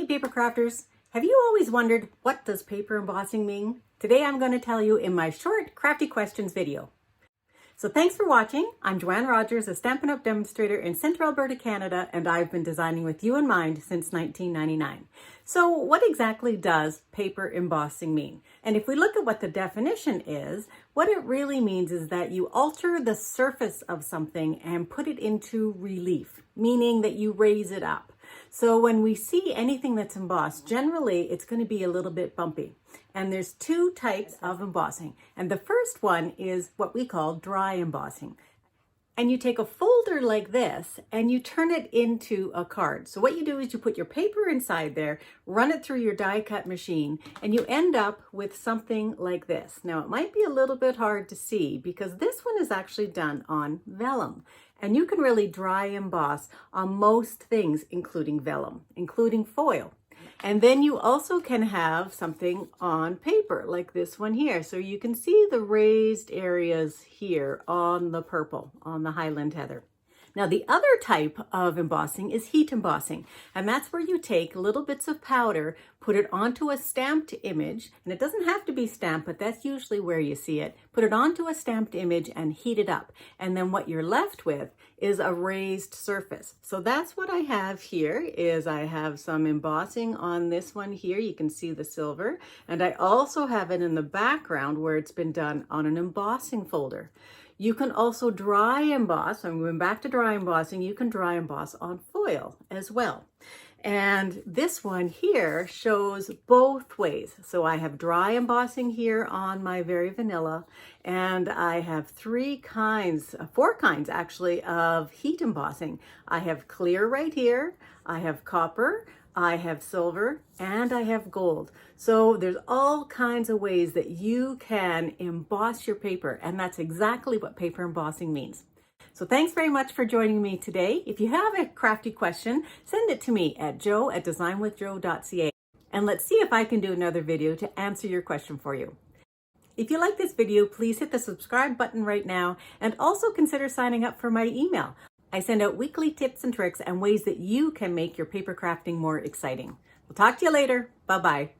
Hey paper crafters, have you always wondered what does paper embossing mean? Today I'm going to tell you in my short Crafty Questions video. So thanks for watching. I'm Joanne Rogers, a Stampin' Up! Demonstrator in Central Alberta, Canada, and I've been designing with you in mind since 1999. So what exactly does paper embossing mean? And if we look at what the definition is, what it really means is that you alter the surface of something and put it into relief, meaning that you raise it up. So when we see anything that's embossed, generally it's going to be a little bit bumpy. And there's two types of embossing. And the first one is what we call dry embossing. And you take a folder like this and you turn it into a card. So what you do is you put your paper inside there, run it through your die cut machine, and you end up with something like this. Now it might be a little bit hard to see because this one is actually done on vellum. And you can really dry emboss on most things, including vellum, including foil. And then you also can have something on paper like this one here. So you can see the raised areas here on the purple, on the Highland Heather. Now the other type of embossing is heat embossing, and that's where you take little bits of powder, put it onto a stamped image, and it doesn't have to be stamped, but that's usually where you see it. Put it onto a stamped image and heat it up, and then what you're left with is a raised surface. So that's what I have here. Is I have some embossing on this one here. You can see the silver, and I also have it in the background where it's been done on an embossing folder. You can also dry emboss. I'm going back to dry embossing. You can dry emboss on foil as well. And this one here shows both ways. So I have dry embossing here on my Very Vanilla, and I have four kinds actually of heat embossing. I have clear right here, I have copper, I have silver, and I have gold. So there's all kinds of ways that you can emboss your paper, and that's exactly what paper embossing means. So thanks very much for joining me today. If you have a crafty question, send it to me at joe@designwithjoe.ca, and let's see if I can do another video to answer your question for you. If you like this video, please hit the subscribe button right now, and also consider signing up for my email. I send out weekly tips and tricks and ways that you can make your paper crafting more exciting. We'll talk to you later. Bye-bye.